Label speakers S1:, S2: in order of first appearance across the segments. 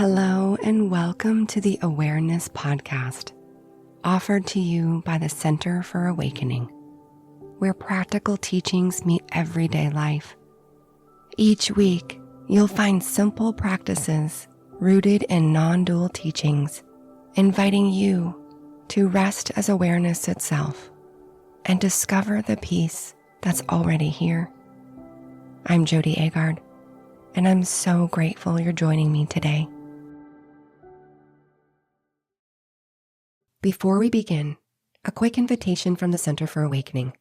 S1: Hello and welcome to the Awareness Podcast, offered to you by the Center for Awakening, where practical teachings meet everyday life. Each week, you'll find simple practices rooted in non-dual teachings, inviting you to rest as awareness itself and discover the peace that's already here. I'm Jody Agard, and I'm so grateful you're joining me today. Before we begin, a quick invitation from the Center for Awakening.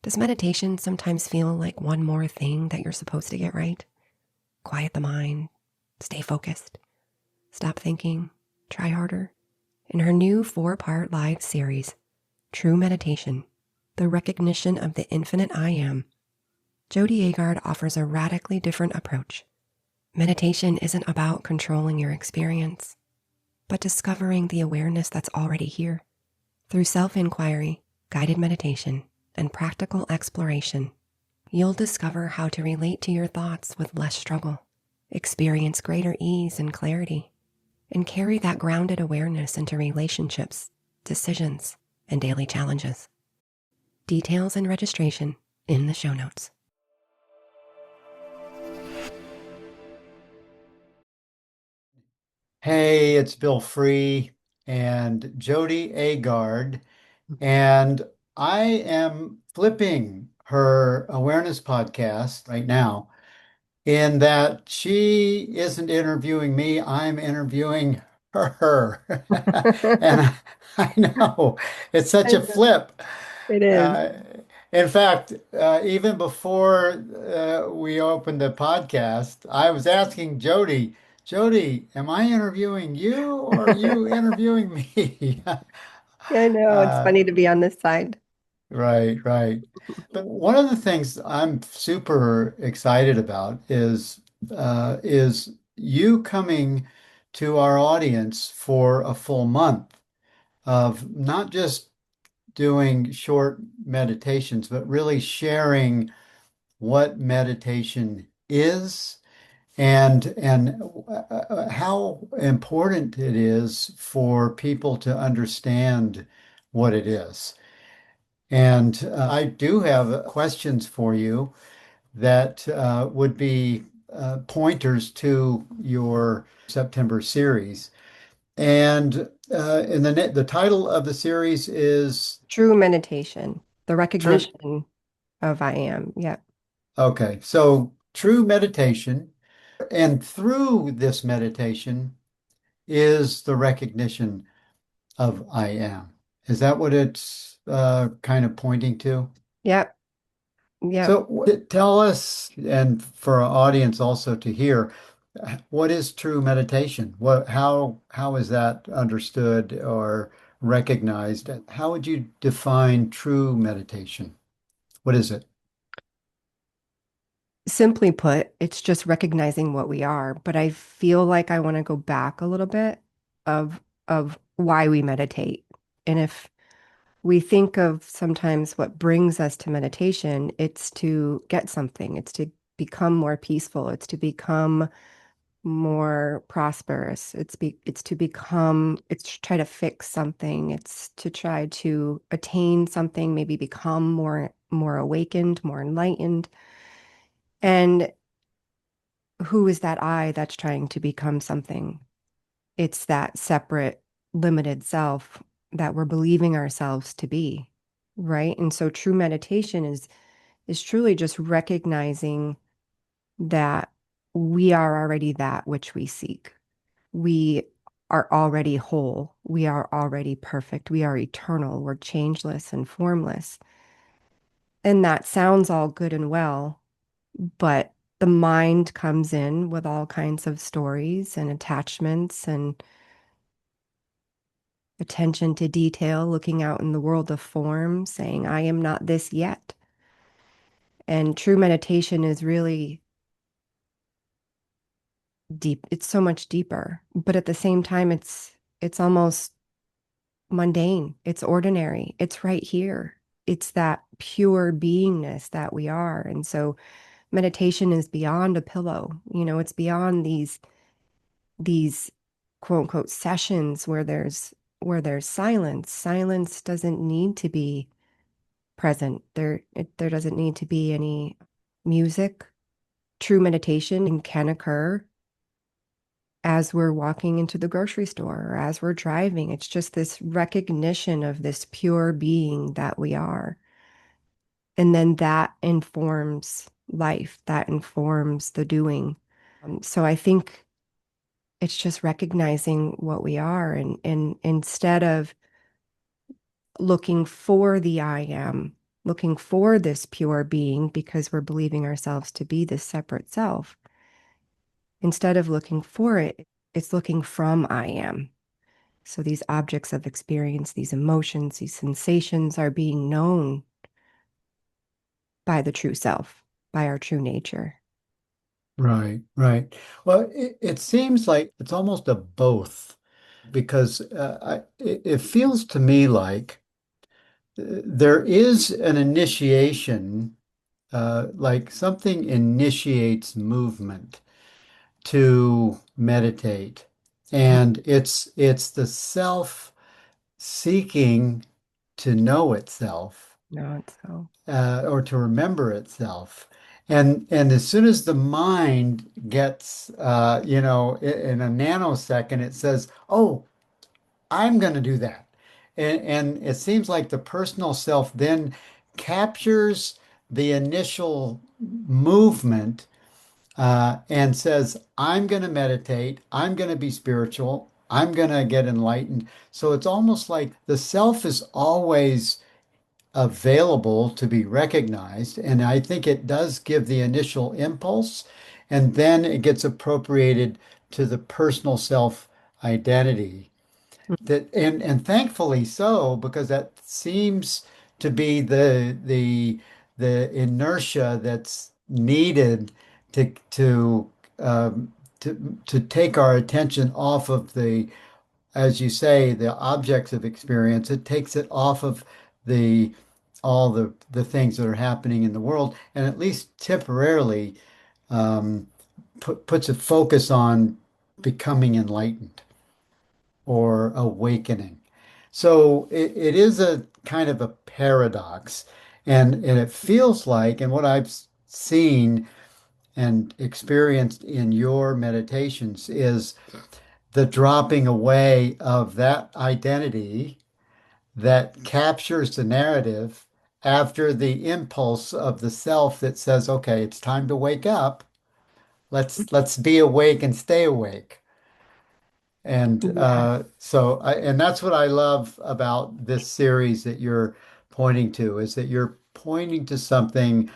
S1: Does meditation sometimes feel like one more thing that you're supposed to get right? Quiet the mind, stay focused, stop thinking, try harder. In her new 4-part live series, True Meditation, the recognition of the infinite I Am, Jody Agard offers a radically different approach. Meditation isn't about controlling your experience, but discovering the awareness that's already here. Through self-inquiry, guided meditation, and practical exploration, you'll discover how to relate to your thoughts with less struggle, experience greater ease and clarity, and carry that grounded awareness into relationships, decisions, and daily challenges. Details and registration in the show notes.
S2: Hey, it's Bill Free and Jody Agard, and I am flipping her awareness podcast right now in that she isn't interviewing me, I'm interviewing her. And I know it's such
S1: I
S2: a
S1: know.
S2: flip.
S1: It is.
S2: Uh, in fact, even before we opened the podcast, I was asking Jody, am I interviewing you or are you interviewing me?
S1: I know. It's
S2: Uh,
S1: funny to be on this side.
S2: right. But one of the things I'm super excited about is you coming to our audience for a full month of not just doing short meditations, but really sharing what meditation is and how important it is for people to understand what it is. And I do have questions for you that would be pointers to your September series. And the title of the series is
S1: True meditation, the
S2: True.
S1: recognition of I am. Yep.
S2: Okay, so true meditation, and through this meditation is the recognition of I am. Is that what it's kind of pointing to?
S1: Yep. Yep.
S2: So tell us, and for our audience also to hear, what is true meditation? How is that understood or recognized? How would you define true meditation? What is it?
S1: Simply put, it's just recognizing what we are. But I feel like I want to go back a little bit of why we meditate. And if we think of sometimes what brings us to meditation, it's to get something. It's to become more peaceful. It's to become more prosperous. It's to try to fix something. It's to try to attain something, maybe become more awakened, more enlightened. And who is that I that's trying to become something? It's that separate, limited self that we're believing ourselves to be, right? And so true meditation is truly just recognizing that we are already that which we seek. We are already whole. We are already perfect. We are eternal. We're changeless and formless. And that sounds all good and well, but the mind comes in with all kinds of stories and attachments and attention to detail, looking out in the world of form, saying, I am not this yet. And true meditation is really deep. It's so much deeper, but at the same time, it's almost mundane. It's ordinary. It's right here. It's that pure beingness that we are. And so meditation is beyond a pillow. It's beyond these these quote unquote sessions where there's silence. Silence doesn't need to be present. There doesn't need to be any music. True meditation can occur as we're walking into the grocery store or as we're driving. It's just this recognition of this pure being that we are. And then that informs life, that informs the doing. So I think it's just recognizing what we are and instead of looking for the I am, looking for this pure being because we're believing ourselves to be this separate self, instead of looking for it, it's looking from I am. So these objects of experience, these emotions, these sensations are being known by the true self, by our true nature.
S2: Right, right. Well, it seems like it's almost a both because it feels to me like there is an initiation, like something initiates movement to meditate, and it's the self seeking to know itself
S1: Not so.
S2: or to remember itself. And as soon as the mind gets, in a nanosecond, it says, "Oh, I'm going to do that." And it seems like the personal self then captures the initial movement and says, "I'm going to meditate. I'm going to be spiritual. I'm going to get enlightened." So it's almost like the self is always available to be recognized. And I think it does give the initial impulse, and then it gets appropriated to the personal self identity. That and thankfully so, because that seems to be the inertia that's needed to to take our attention off of the, as you say, the objects of experience. It takes it off of the all the things that are happening in the world, and at least temporarily puts a focus on becoming enlightened or awakening. So it is a kind of a paradox. And it feels like, and what I've seen and experienced in your meditations is the dropping away of that identity that captures the narrative after the impulse of the self that says, okay, it's time to wake up. Let's be awake and stay awake. And
S1: Yeah.
S2: and that's what I love about this series that you're pointing to, is that you're pointing to something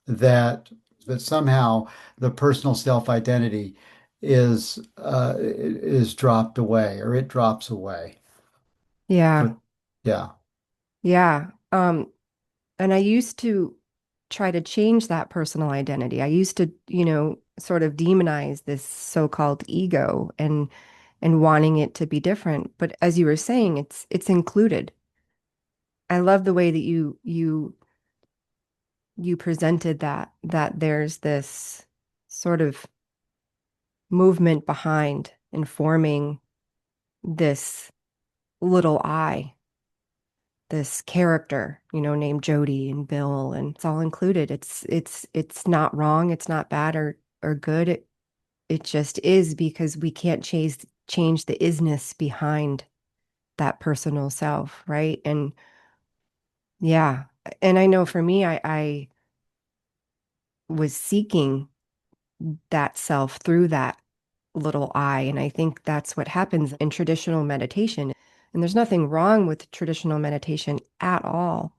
S2: that that somehow the personal self-identity is dropped away, or it drops away.
S1: Yeah.
S2: For yeah.
S1: Yeah. And I used to try to change that personal identity. I used to, sort of demonize this so-called ego and wanting it to be different. But as you were saying, it's included. I love the way that you presented that there's this sort of movement behind informing this little I, this character, named Jody and Bill, and it's all included. It's not wrong, it's not bad or good. It just is because we can't change the isness behind that personal self, right? And yeah, and I know for me, I was seeking that self through that little I, and I think that's what happens in traditional meditation. And there's nothing wrong with traditional meditation at all,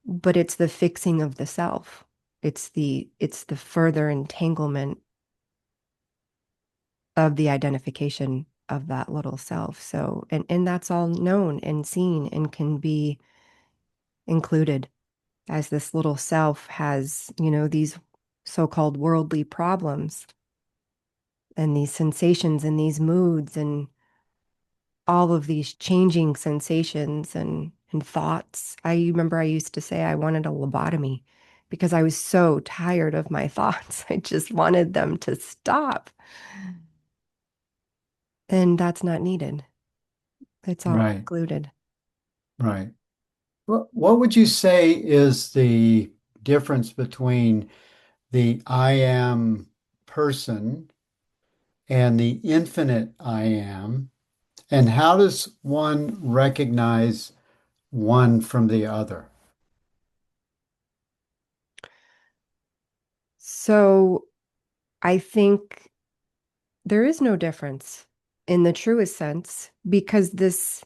S1: but it's the fixing of the self. It's the further entanglement of the identification of that little self. So, and that's all known and seen and can be included as this little self has, these so-called worldly problems and these sensations and these moods and all of these changing sensations and thoughts. I remember I used to say I wanted a lobotomy because I was so tired of my thoughts. I just wanted them to stop. And that's not needed. It's all
S2: Right,
S1: excluded.
S2: right. What would you say is the difference between the I am person and the infinite I am? And how does one recognize one from the other?
S1: So I think there is no difference in the truest sense because this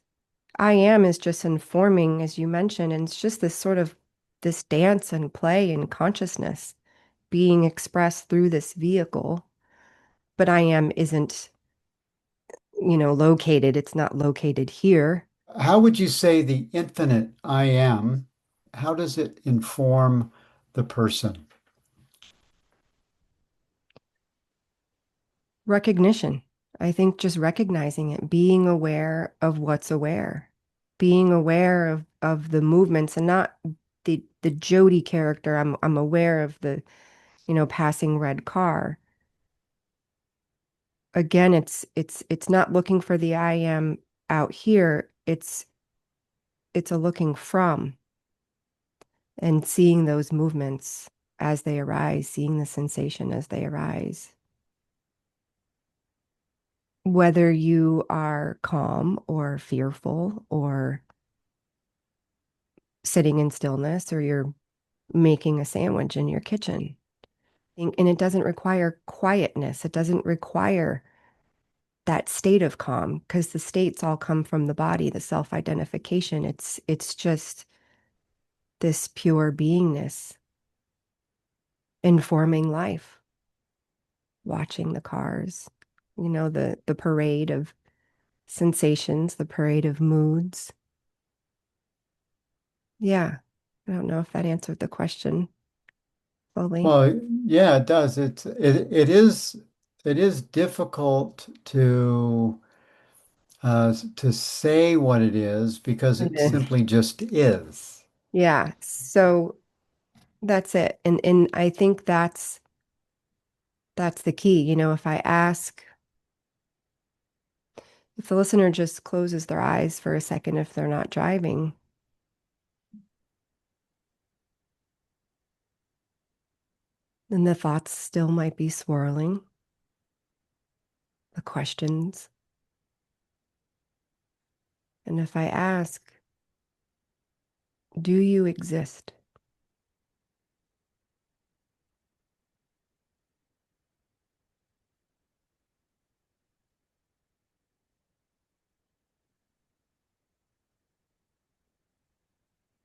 S1: I am is just informing, as you mentioned, and it's just this sort of this dance and play and consciousness being expressed through this vehicle. But I am isn't, located. It's not located here.
S2: How would you say the infinite I am, how does it inform the person?
S1: Recognition. I think just recognizing it, being aware of what's aware, being aware of the movements and not the Jody character. I'm aware of the, passing red car. Again, it's not looking for the I am out here. It's a looking from and seeing those movements as they arise, seeing the sensation as they arise. Whether you are calm or fearful or sitting in stillness or you're making a sandwich in your kitchen. And it doesn't require quietness. It doesn't require that state of calm because the states all come from the body, the self-identification. It's just this pure beingness informing life, watching the cars, the parade of sensations, the parade of moods. Yeah. I don't know if that answered the question fully.
S2: Well, yeah, it does. It is difficult to say what it is because
S1: It
S2: it
S1: is.
S2: simply just is.
S1: Yeah. So that's it. And I think that's the key. If I ask, if the listener just closes their eyes for a second if they're not driving, then the thoughts still might be swirling, the questions. And if I ask, do you exist?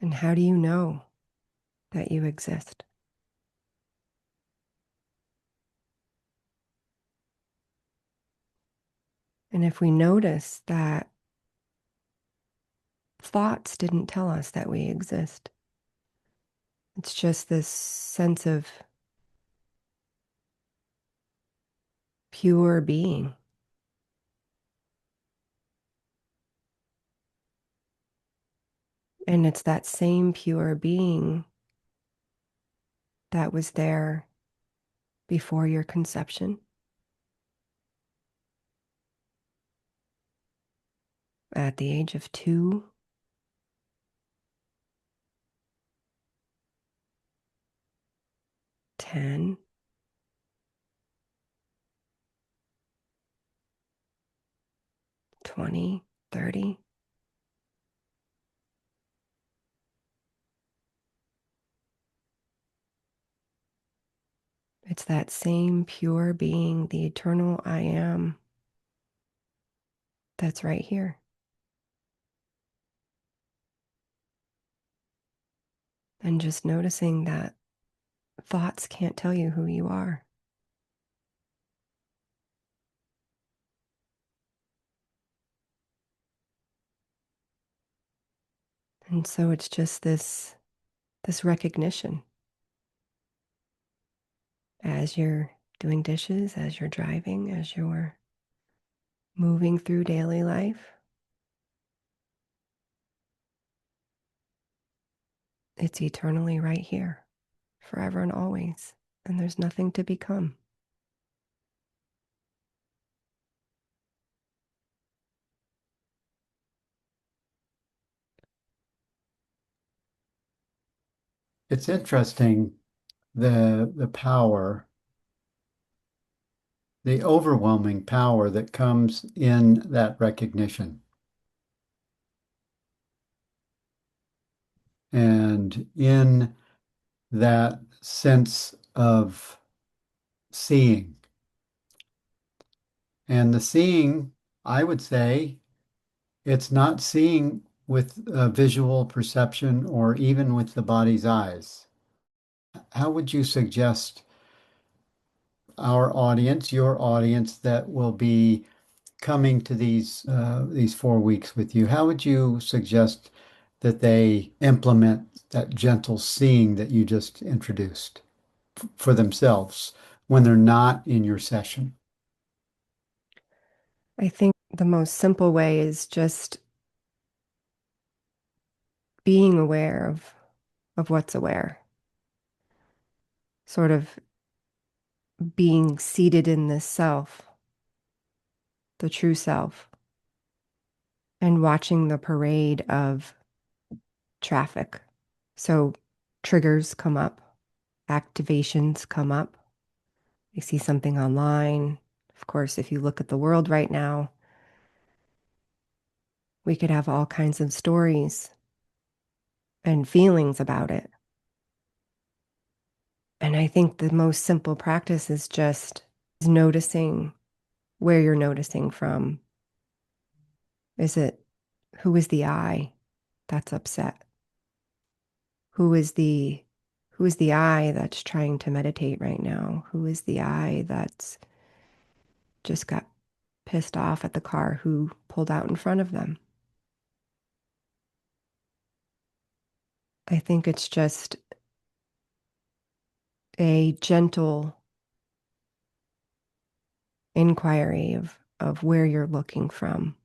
S1: And how do you know that you exist? And if we notice that thoughts didn't tell us that we exist, it's just this sense of pure being. And it's that same pure being that was there before your conception, at the age of 2, 10, 20, 30. It's that same pure being, the eternal I am, that's right here. And just noticing that thoughts can't tell you who you are. And so it's just this recognition as you're doing dishes, as you're driving, as you're moving through daily life. It's eternally right here, forever and always. And there's nothing to become.
S2: It's interesting the power, the overwhelming power that comes in that recognition and in that sense of seeing. And the seeing, I would say, it's not seeing with visual perception or even with the body's eyes. How would you suggest our audience, your audience that will be coming to these 4 weeks with you, how would you suggest that they implement that gentle seeing that you just introduced for themselves when they're not in your session?
S1: I think the most simple way is just being aware of what's aware, sort of being seated in this self, the true self, and watching the parade of traffic. So triggers come up, activations come up. You see something online. Of course, if you look at the world right now, we could have all kinds of stories and feelings about it. And I think the most simple practice is just noticing where you're noticing from. Is it who is the I that's upset? Who is the who is the I that's trying to meditate right now? Who is the I that's just got pissed off at the car who pulled out in front of them? I think it's just a gentle inquiry of where you're looking from.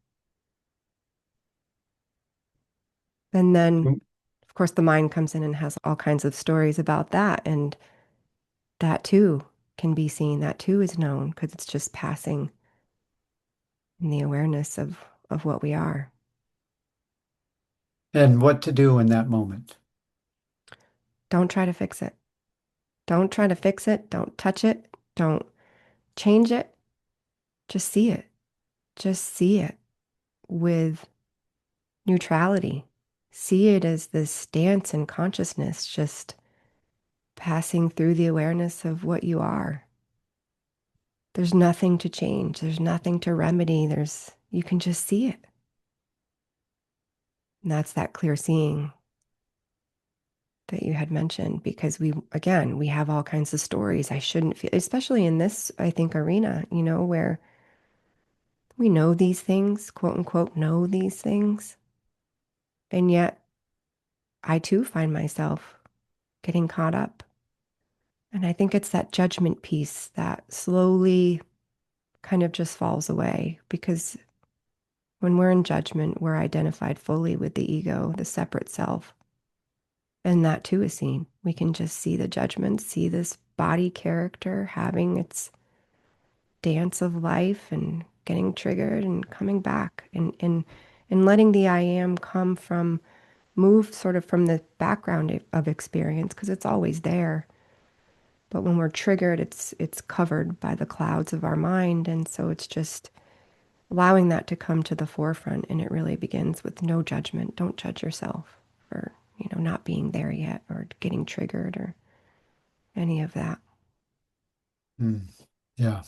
S1: And then, of course, the mind comes in and has all kinds of stories about that. And that too can be seen. That too is known because it's just passing in the awareness of what we are.
S2: And what to do in that moment?
S1: Don't try to fix it. Don't try to fix it. Don't touch it. Don't change it. Just see it. Just see it with neutrality. See it as this dance in consciousness, just passing through the awareness of what you are. There's nothing to change. There's nothing to remedy. You can just see it. And that's that clear seeing that you had mentioned because again, we have all kinds of stories. I shouldn't feel, especially in this, I think, arena, where we know these things, quote unquote, know these things. And yet I too find myself getting caught up. And I think it's that judgment piece that slowly kind of just falls away because when we're in judgment, we're identified fully with the ego, the separate self. And that too is seen. We can just see the judgment, see this body character having its dance of life and getting triggered and coming back and letting the I am come from, move sort of from the background of experience because it's always there. But when we're triggered, it's covered by the clouds of our mind. And so it's just allowing that to come to the forefront. And it really begins with no judgment. Don't judge yourself for, not being there yet or getting triggered or any of that.
S2: Mm, yeah.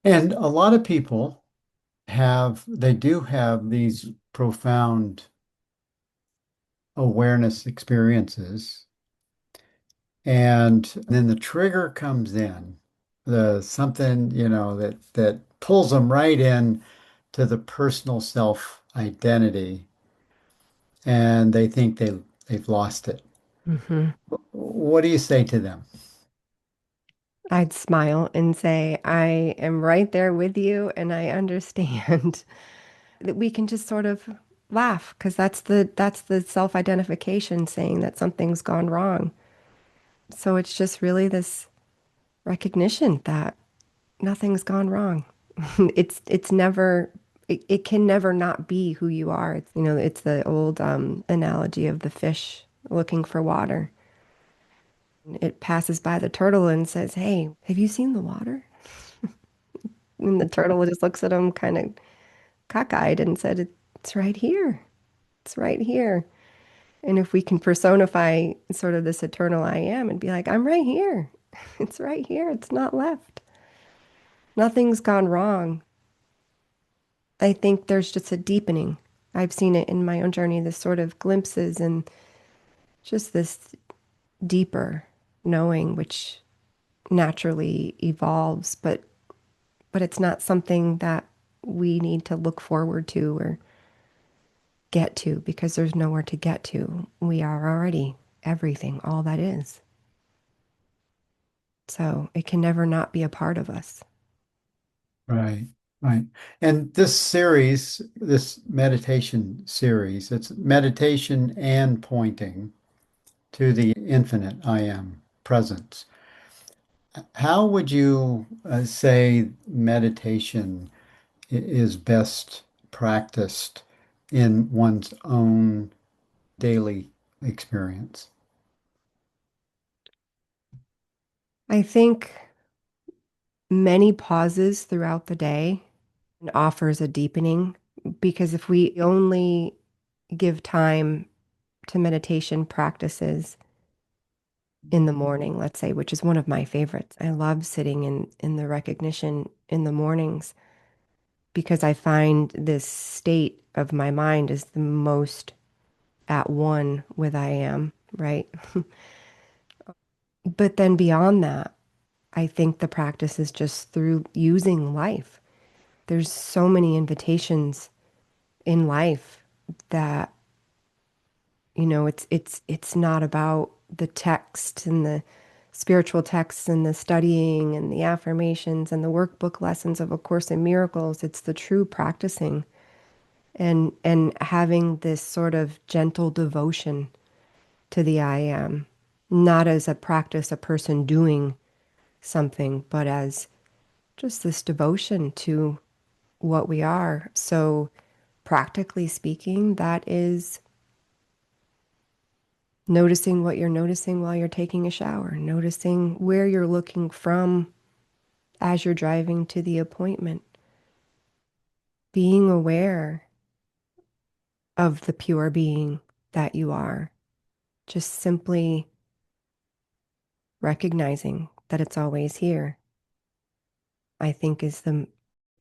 S2: And a lot of people they do have these profound awareness experiences. And then the trigger comes in, the something, that pulls them right in to the personal self identity, and they think they've lost it.
S1: Hmm.
S2: What do you say to them?
S1: I'd smile and say, I am right there with you and I understand that we can just sort of laugh because that's the self-identification saying that something's gone wrong. So it's just really this recognition that nothing's gone wrong. It's never it can never not be who you are. It's the old analogy of the fish looking for water. It passes by the turtle and says, "Hey, have you seen the water?" And the turtle just looks at him kind of cockeyed and said, "It's right here. It's right here." And if we can personify sort of this eternal I am and be like, "I'm right here. It's right here. It's not left. Nothing's gone wrong." I think there's just a deepening. I've seen it in my own journey, this sort of glimpses and just this deeper knowing, which naturally evolves, but it's not something that we need to look forward to or get to because there's nowhere to get to. We are already everything, all that is. So it can never not be a part of us.
S2: Right, right. And this series, this meditation series, it's meditation and pointing to the infinite I am presence. How would you say meditation is best practiced in one's own daily experience?
S1: I think many pauses throughout the day offers a deepening because if we only give time to meditation practices in the morning, let's say, which is one of my favorites. I love sitting in the recognition in the mornings because I find this state of my mind is the most at one with I am, right? But then beyond that, I think the practice is just through using life. There's so many invitations in life that, it's not about the text and the spiritual texts and the studying and the affirmations and the workbook lessons of A Course in Miracles. It's the true practicing and having this sort of gentle devotion to the I am, not as a practice, a person doing something, but as just this devotion to what we are. So, practically speaking, that is noticing what you're noticing while you're taking a shower, noticing where you're looking from as you're driving to the appointment, being aware of the pure being that you are, just simply recognizing that it's always here, I think is the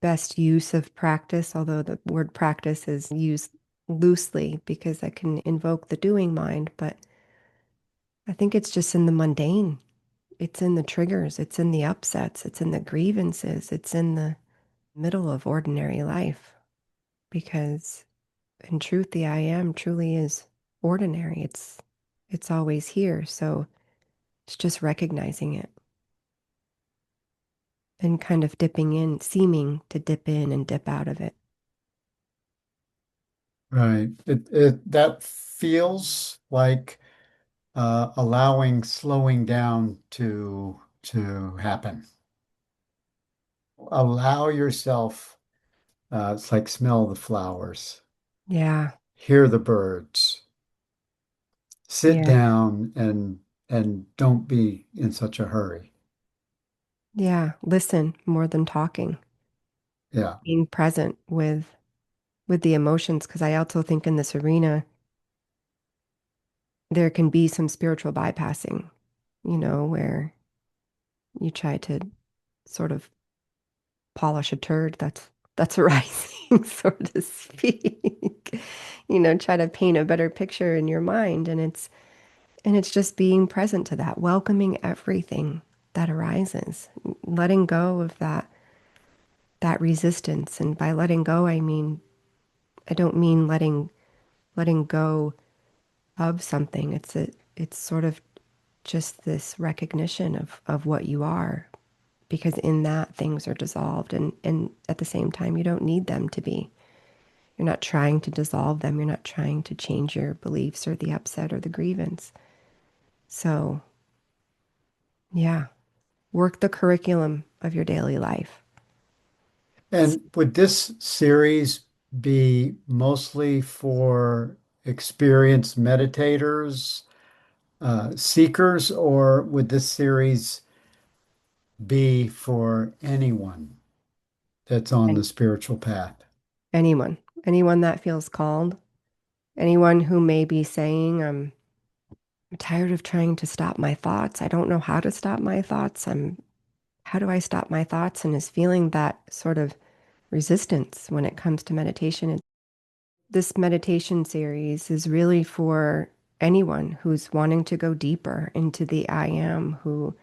S1: best use of practice, although the word practice is used loosely because that can invoke the doing mind. But I think it's just in the mundane. It's in the triggers, it's in the upsets, it's in the grievances, it's in the middle of ordinary life. Because in truth, the I am truly is ordinary. It's always here. So it's just recognizing it and kind of dipping in, seeming to dip in and dip out of it.
S2: Right. That feels like allowing slowing down to happen. Allow yourself, it's like smell the flowers,
S1: Yeah,
S2: hear the birds, sit
S1: yeah,
S2: down and don't be in such a hurry.
S1: yeah. Listen more than talking,
S2: Yeah.
S1: being present with the emotions. Because I also think in this arena, there can be some spiritual bypassing, where you try to sort of polish a turd that's arising, so to speak. Try to paint a better picture in your mind, and it's just being present to that, welcoming everything that arises, letting go of that resistance. And by letting go, I don't mean letting go of something. It's sort of just this recognition of what you are, because in that things are dissolved and at the same time you don't need them to be. You're not trying to dissolve them. You're not trying to change your beliefs or the upset or the grievance. So, yeah, work the curriculum of your daily life.
S2: And would this series be mostly for experienced meditators, seekers, or would this series be for anyone that's on the
S1: And
S2: spiritual path?
S1: anyone that feels called, anyone who may be saying, I'm tired of trying to stop my thoughts. I don't know how to stop my thoughts. How do I stop my thoughts? And is feeling that sort of resistance when it comes to meditation. And this meditation series is really for anyone who's wanting to go deeper into the I am, who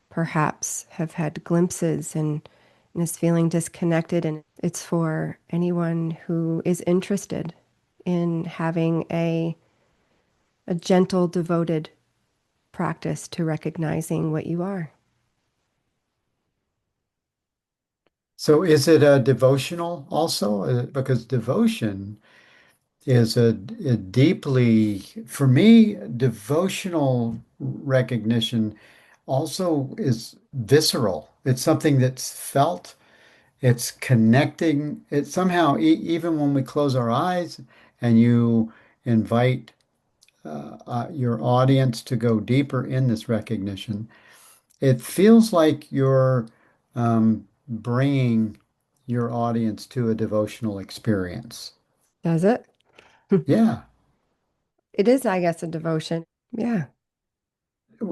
S1: perhaps have had glimpses and is feeling disconnected. And it's for anyone who is interested in having a gentle, devoted practice to recognizing what you are.
S2: So is it a devotional also? Because devotion is a deeply, for me, devotional recognition also is visceral. It's something that's felt, it's connecting. It somehow, even when we close our eyes and you invite your audience to go deeper in this recognition, it feels like you're bringing your audience to a devotional experience.
S1: Does it?
S2: Yeah.
S1: It is, I guess, a devotion. Yeah.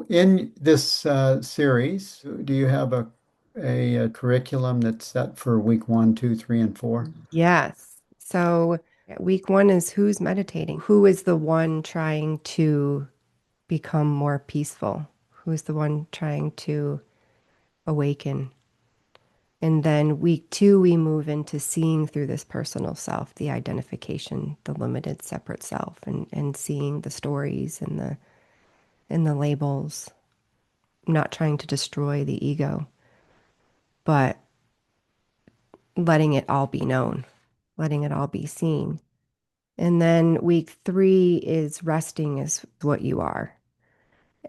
S2: In this series, do you have a curriculum that's set for week one, two, three, and four?
S1: Yes. So week one is who's meditating? Who is the one trying to become more peaceful? Who's the one trying to awaken? And then week two, we move into seeing through this personal self, the identification, the limited separate self, and seeing the stories and the labels, not trying to destroy the ego, but letting it all be known, letting it all be seen. And then week three is resting is what you are.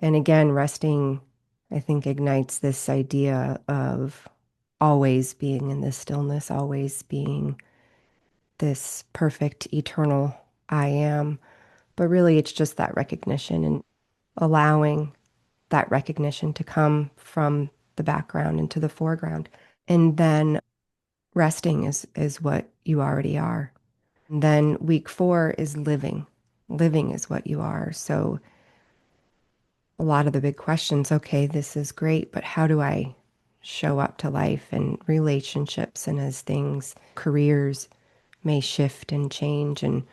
S1: And again, resting, I think, ignites this idea of always being in this stillness, always being this perfect, eternal I am. But really, it's just that recognition and allowing that recognition to come from the background into the foreground. And then resting is what you already are. And then week four is living. Living is what you are. So a lot of the big questions, okay, this is great, but how do I show up to life and relationships and as things, careers may shift and change, and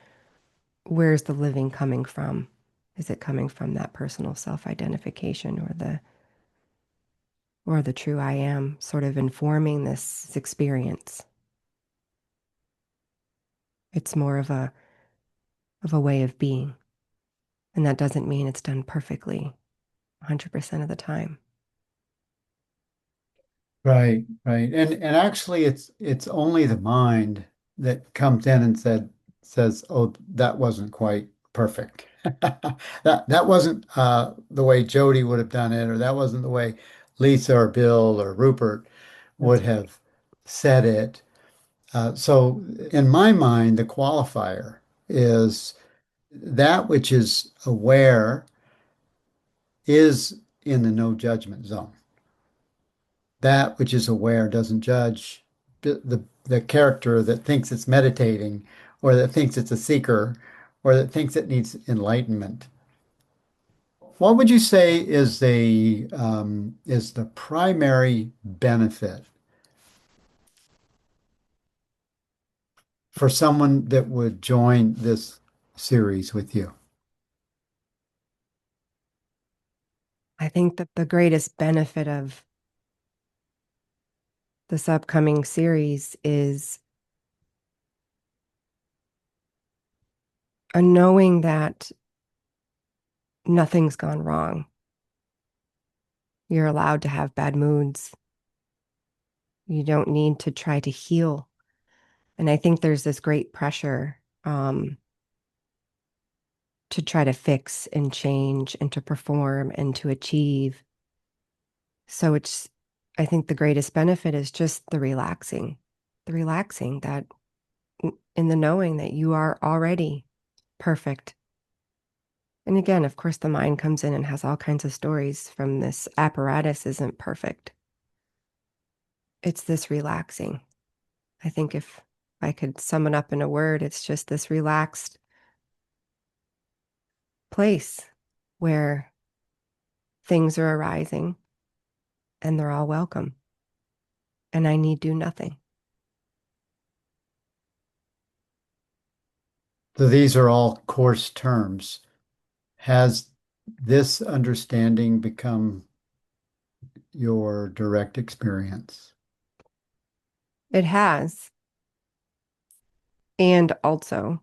S1: where's the living coming from? Is it coming from that personal self-identification or the true I am sort of informing this experience? It's more of a way of being. And that doesn't mean it's done perfectly 100% of the time.
S2: Right, right. And actually it's only the mind that comes in and says, "Oh, that wasn't quite perfect. That wasn't the way Jody would have done it, or that wasn't the way Lisa or Bill or Rupert would
S1: That's right.
S2: have said it." So in my mind, the qualifier is that which is aware is in the no judgment zone. That which is aware doesn't judge the character that thinks it's meditating or that thinks it's a seeker or that thinks it needs enlightenment. What would you say is the primary benefit for someone that would join this series with you?
S1: I think that the greatest benefit of this upcoming series is a knowing that nothing's gone wrong. You're allowed to have bad moods. You don't need to try to heal. And I think there's this great pressure to try to fix and change and to perform and to achieve. So I think the greatest benefit is just the relaxing that in the knowing that you are already perfect And again, of course, the mind comes in and has all kinds of stories from this apparatus isn't perfect. It's this relaxing. I think if I could sum it up in a word, it's just this relaxed place where things are arising and they're all welcome. And I need do nothing.
S2: So these are all course terms. Has this understanding become your direct experience?
S1: It has. And also,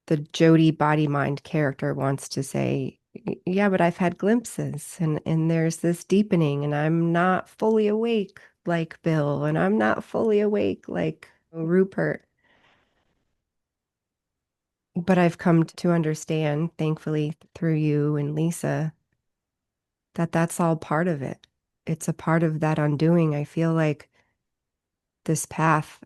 S1: the Jody body mind character wants to say, yeah, but I've had glimpses and there's this deepening and I'm not fully awake like Bill and I'm not fully awake like Rupert. But I've come to understand, thankfully, through you and Lisa, that that's all part of it. It's a part of that undoing. I feel like this path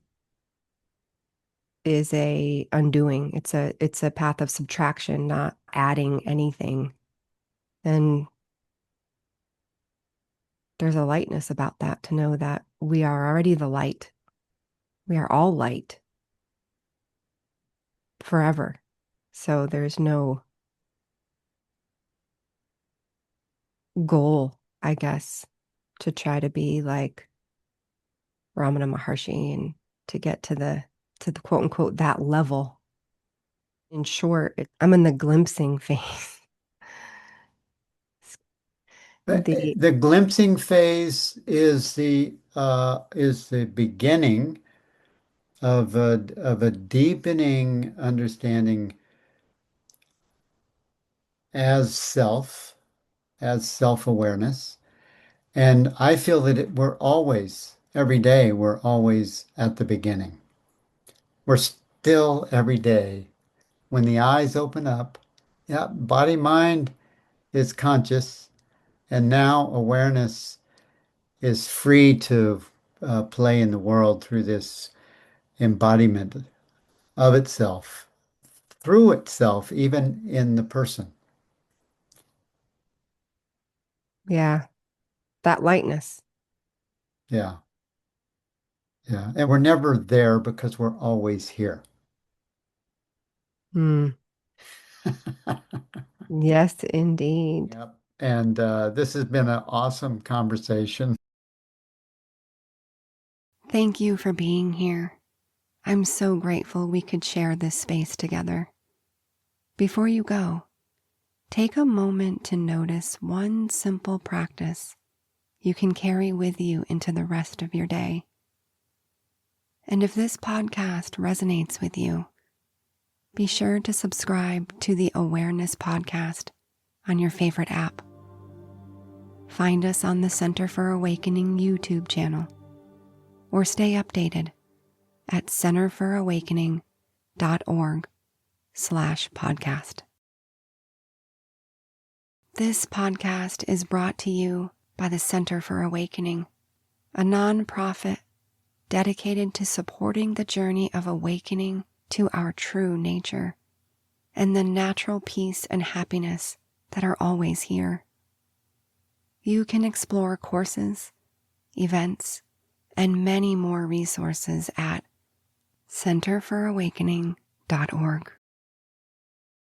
S1: is a undoing. It's a path of subtraction, not adding anything. And there's a lightness about that to know that we are already the light. We are all light forever. So there's no goal, I guess, to try to be like Ramana Maharshi and to get to the quote unquote that level. In short, I'm in the glimpsing phase. The
S2: The glimpsing phase is the beginning of a deepening understanding as self, as self-awareness. And I feel that we're always, every day, we're always at the beginning. We're still every day. When the eyes open up, yeah, body mind is conscious, and now awareness is free to play in the world through this embodiment of itself, through itself, even in the person.
S1: yeah, that lightness.
S2: Yeah, yeah. And we're never there because we're always here.
S1: Hmm. Yes, indeed.
S2: Yep. And this has been an awesome conversation.
S1: Thank you for being here. I'm so grateful we could share this space together. Before you go, take a moment to notice one simple practice you can carry with you into the rest of your day. And if this podcast resonates with you, be sure to subscribe to the Awareness Podcast on your favorite app. Find us on the Center for Awakening YouTube channel, or stay updated at centerfораwakening.org/podcast. This podcast is brought to you by the Center for Awakening, a nonprofit dedicated to supporting the journey of awakening to our true nature and the natural peace and happiness that are always here. You can explore courses, events, and many more resources at centerfораwakening.org.